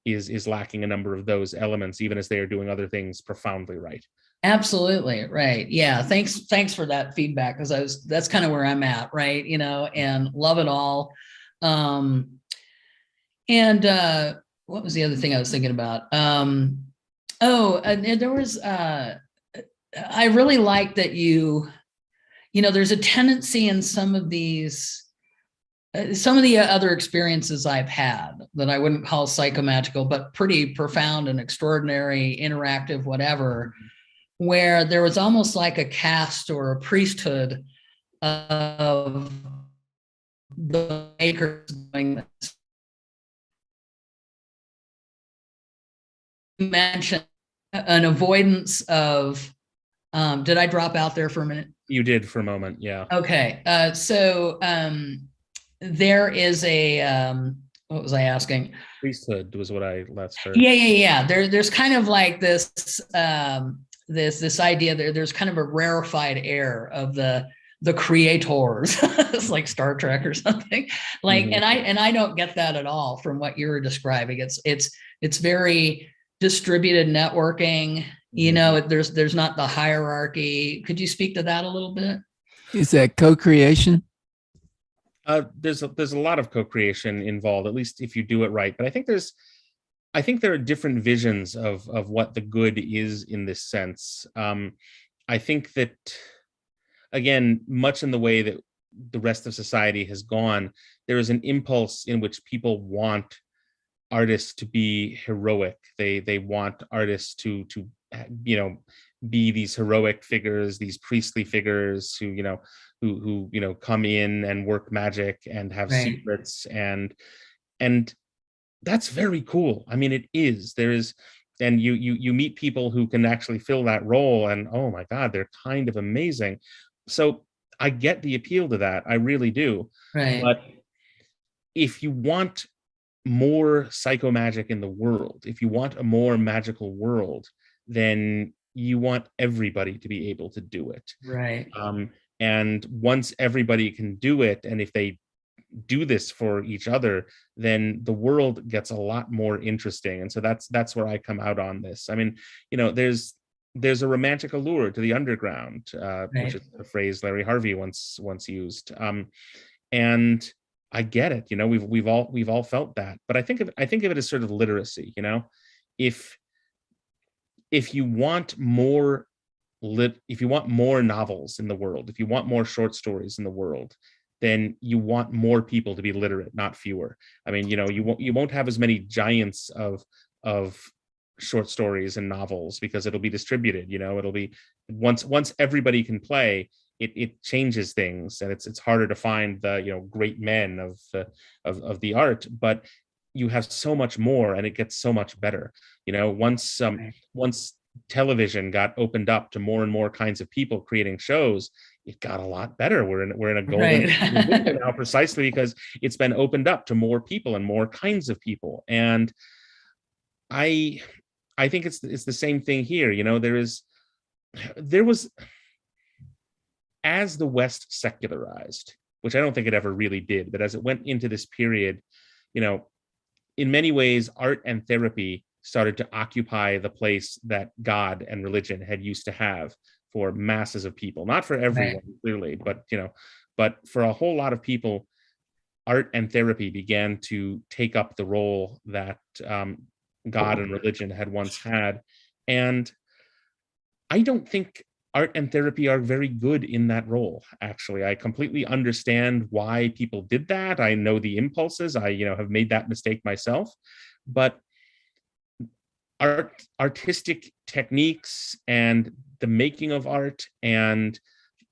is lacking a number of those elements, even as they are doing other things profoundly right. Absolutely. Right. Yeah. Thanks for that feedback, because that's kind of where I'm at, right? You know, and love it all. And what was the other thing I was thinking about? And there was I really like that you know, there's a tendency in some of the other experiences I've had that I wouldn't call psychomagical, but pretty profound and extraordinary, interactive, whatever, where there was almost like a caste or a priesthood of the makers doing this. You mentioned an avoidance of, did I drop out there for a minute? You did for a moment, yeah. Okay, so there is a, what was I asking? Priesthood was what I last heard. Yeah. There's kind of like this, this idea that there's kind of a rarefied air of the creators. It's like Star Trek or something. Like, and I don't get that at all from what you were describing. It's very distributed networking. You know, there's not the hierarchy. Could you speak to that a little bit? Is that co-creation? There's a lot of co-creation involved, at least if you do it right. But I think there are different visions of what the good is in this sense. I think that, again, much in the way that the rest of society has gone, there is an impulse in which people want artists to be heroic. They want artists to you know, be these heroic figures, these priestly figures who you know come in and work magic and have secrets, and that's very cool. I mean, it is. There is, and you meet people who can actually fill that role, and oh my God, they're kind of amazing. So I get the appeal to that. I really do. Right. But if you want more psychomagic in the world, if you want a more magical world, then you want everybody to be able to do it. Right. And once everybody can do it, and if they do this for each other, then the world gets a lot more interesting. And so that's where I come out on this. I mean, there's a romantic allure to the underground, Right. which is a phrase Larry Harvey once used. And I get it. We've all felt that. But I think of it as sort of literacy. If you want more novels in the world, if you want more short stories in the world, then you want more people to be literate, not fewer. I mean, you won't have as many giants of short stories and novels because it'll be distributed. It'll be once everybody can play, it changes things, and it's harder to find the great men of the art, but you have so much more, and it gets so much better. Once television got opened up to more and more kinds of people creating shows, it got a lot better. We're in a golden window now, precisely because it's been opened up to more people and more kinds of people. And I think it's the same thing here. There was, as the West secularized, which I don't think it ever really did, but as it went into this period, in many ways, art and therapy started to occupy the place that God and religion had used to have for masses of people. Not for everyone, clearly, but for a whole lot of people, art and therapy began to take up the role that God and religion had once had. And I don't think art and therapy are very good in that role, actually. I completely understand why people did that. I know the impulses. I have made that mistake myself. But artistic techniques and the making of art and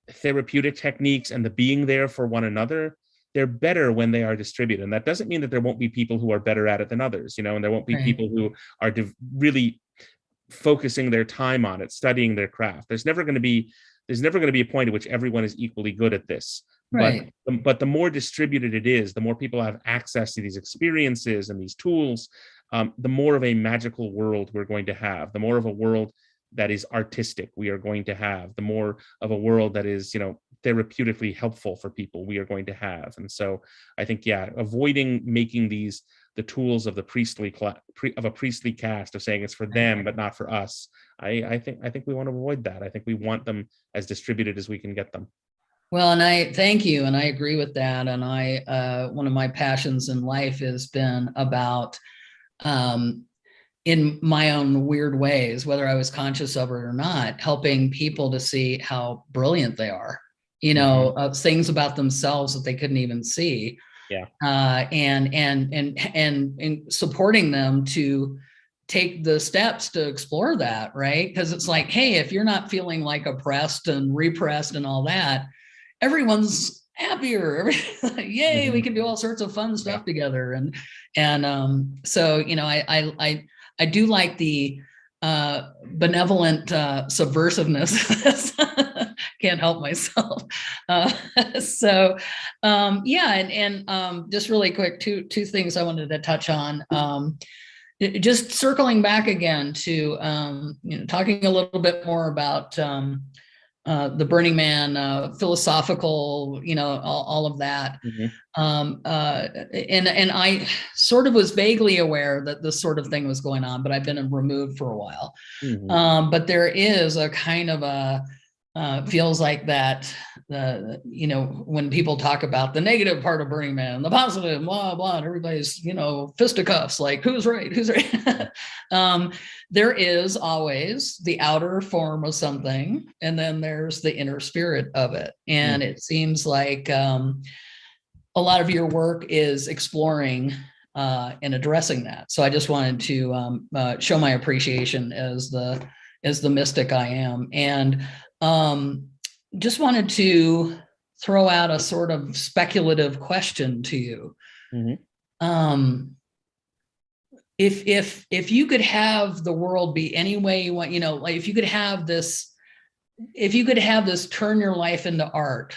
therapeutic techniques and the being there for one another, they're better when they are distributed. And that doesn't mean that there won't be people who are better at it than others, and there won't be people who are really focusing their time on it, studying their craft. There's never going to be a point at which everyone is equally good at this. Right. But the more distributed it is, the more people have access to these experiences and these tools, the more of a magical world we're going to have, the more of a world that is artistic we are going to have, the more of a world that is, therapeutically helpful for people we are going to have. And so I think, avoiding making these the tools of the priestly caste, of saying it's for them but not for us. I think we want to avoid that. I think we want them as distributed as we can get them. Well, and I thank you, and I agree with that. And one of my passions in life has been about, in my own weird ways, whether I was conscious of it or not, helping people to see how brilliant they are, things about themselves that they couldn't even see. Yeah. And supporting them to take the steps to explore that, right? Because it's like, hey, if you're not feeling like oppressed and repressed and all that, everyone's happier. Yay, we can do all sorts of fun stuff together. And so, I do like the benevolent subversiveness. Can't help myself. Just really quick, two things I wanted to touch on. Just circling back again to talking a little bit more about the Burning Man, philosophical, all of that. And I sort of was vaguely aware that this sort of thing was going on, but I've been removed for a while. But there is a kind of a feels like that, when people talk about the negative part of Burning Man, the positive, blah, blah, and everybody's, fisticuffs, like who's right. There is always the outer form of something, and then there's the inner spirit of it. And it seems like a lot of your work is exploring and addressing that. So I just wanted to show my appreciation as the mystic I am. And just wanted to throw out a sort of speculative question to you. If you could have the world be any way you want, like if you could have this turn your life into art,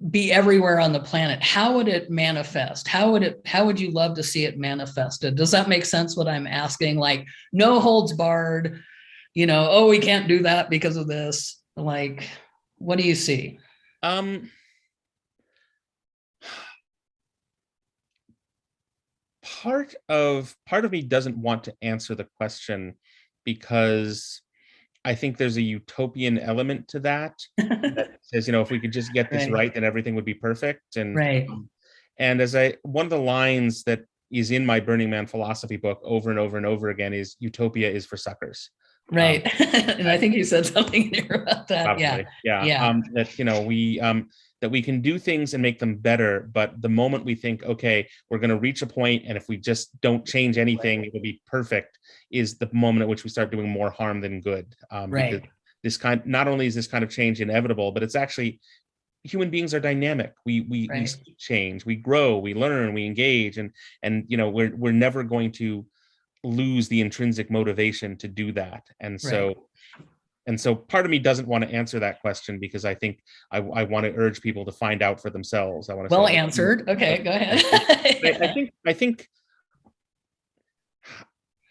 be everywhere on the planet, how would it manifest? How would you love to see it manifested? Does that make sense what I'm asking? Like no holds barred, oh, we can't do that because of this. Like, what do you see? part of me doesn't want to answer the question, because I think there's a utopian element to that that says, if we could just get this right, then everything would be perfect. And and one of the lines that is in my Burning Man philosophy book over and over and over again is, utopia is for suckers. Right. And I think you said something there about that. Probably. Yeah. That we can do things and make them better, but the moment we think, okay, we're going to reach a point, and if we just don't change anything, it'll be perfect, is the moment at which we start doing more harm than good. Because not only is this kind of change inevitable, but it's actually, human beings are dynamic. We change, we grow, we learn, we engage, and we're never going to lose the intrinsic motivation to do that. And so part of me doesn't want to answer that question, because I think I want to urge people to find out for themselves. I want to answered. Okay, go ahead.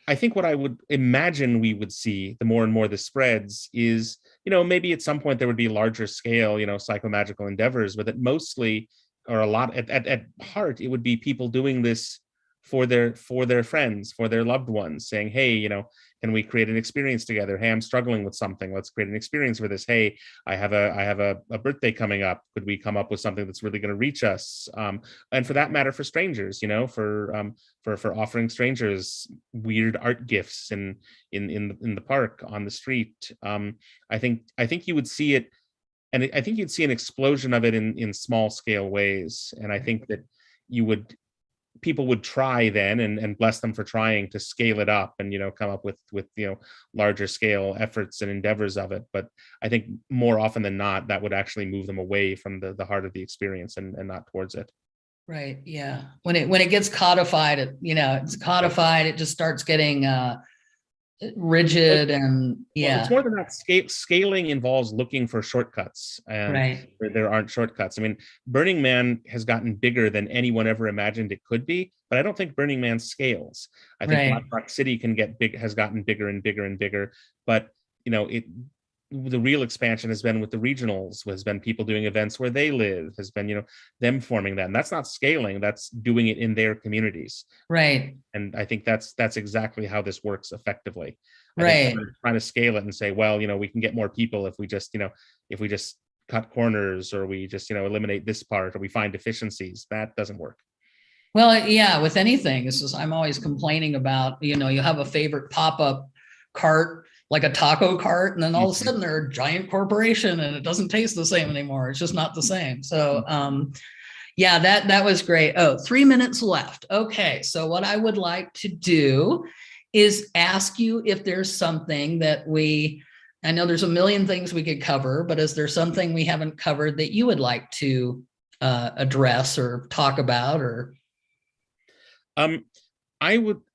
I think what I would imagine we would see, the more and more this spreads, is, maybe at some point there would be larger scale, psychomagical endeavors, but that mostly, or a lot at heart, it would be people doing this for their friends, for their loved ones, saying, hey, can we create an experience together? Hey, I'm struggling with something. Let's create an experience for this. Hey, I have a birthday coming up. Could we come up with something that's really going to reach us? And for that matter, for strangers, for offering strangers weird art gifts in the park, on the street. I think you would see it, and I think you'd see an explosion of it in small scale ways. And I think that people would try then, and bless them for trying to scale it up and come up with larger scale efforts and endeavors of it. But I think more often than not, that would actually move them away from the heart of the experience and not towards it. Right. Yeah. When it gets codified, it's codified. It just starts getting rigid, and it's more than that. Scaling involves looking for shortcuts, and there aren't shortcuts. I mean, Burning Man has gotten bigger than anyone ever imagined it could be, but I don't think Burning Man scales. I think Black Rock City has gotten bigger and bigger and bigger, but the real expansion has been with the regionals, has been people doing events where they live, has been them forming that, and that's not scaling, that's doing it in their communities. And I think that's exactly how this works effectively. I think trying to scale it and say, well, we can get more people if we just cut corners, or we just eliminate this part, or we find efficiencies. That doesn't work. Well, yeah, with anything, I'm always complaining about, you have a favorite pop-up cart, like a taco cart, and then all of a sudden they're a giant corporation and it doesn't taste the same anymore. It's just not the same. So that was great. 3 minutes left. Okay, so what I would like to do is ask you if there's something that I know there's a million things we could cover, but is there something we haven't covered that you would like to address or talk about? Or I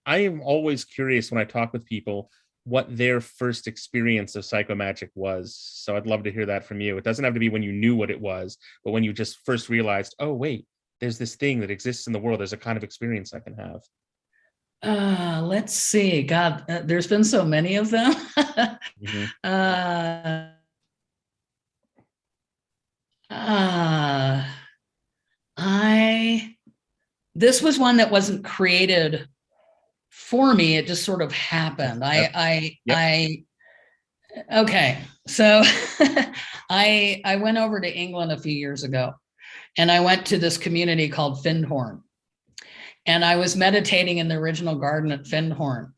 am always curious when I talk with people what their first experience of psychomagic was. So I'd love to hear that from you. It doesn't have to be when you knew what it was, but when you just first realized, oh, wait, there's this thing that exists in the world. There's a kind of experience I can have. Let's see. God, there's been so many of them. This was one that wasn't created for me. It just sort of happened. Okay. So I went over to England a few years ago, and I went to this community called Findhorn, and I was meditating in the original garden at Findhorn,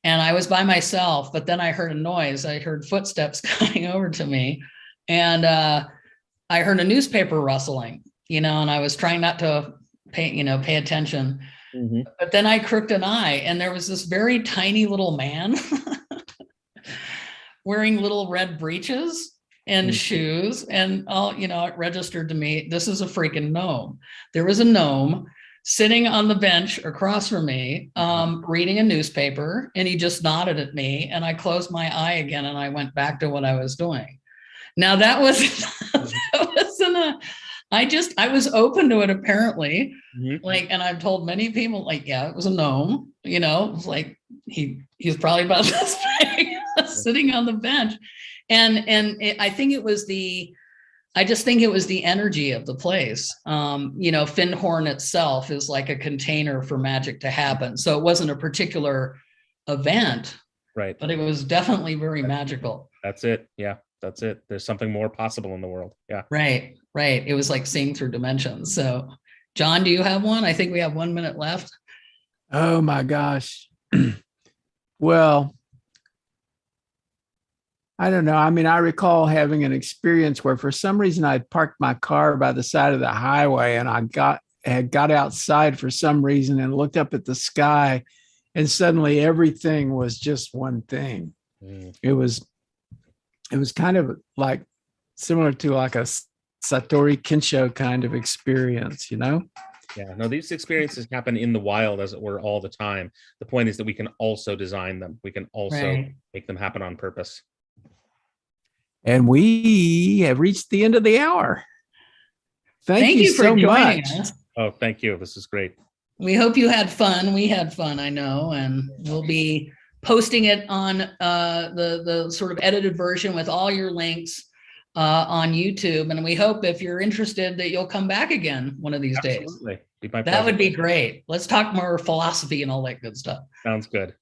and I was by myself, but then I heard a noise. I heard footsteps coming over to me, and I heard a newspaper rustling, and I was trying not to pay attention. But then I crooked an eye, and there was this very tiny little man wearing little red breeches and shoes, and it registered to me, this is a freaking gnome. There was a gnome sitting on the bench across from me, reading a newspaper, and he just nodded at me, and I closed my eye again, and I went back to what I was doing. Now that wasn't I was open to it, apparently. And I've told many people, it was a gnome, it was like, he's probably about this big, sitting on the bench. And I think it was the I just think it was the energy of the place. Findhorn itself is like a container for magic to happen. So it wasn't a particular event, Right. but it was definitely very magical. That's it. Yeah, that's it. There's something more possible in the world. Yeah. Right. It was like seeing through dimensions. So, John, do you have one? I think we have 1 minute left. Oh my gosh. Well, I don't know. I mean, I recall having an experience where for some reason I'd parked my car by the side of the highway and I had got outside for some reason and looked up at the sky, and suddenly everything was just one thing. It was kind of like similar to like a Satori Kensho kind of experience, Yeah, no, these experiences happen in the wild, as it were, all the time. The point is that we can also design them. We can also make them happen on purpose. And we have reached the end of the hour. Thank you so much. Us. Oh, thank you. This is great. We hope you had fun. We had fun, I know, and we'll be posting it on the sort of edited version with all your links on YouTube. And we hope, if you're interested, that you'll come back again one of these days. Absolutely. That would be great. Let's talk more philosophy and all that good stuff. Sounds good.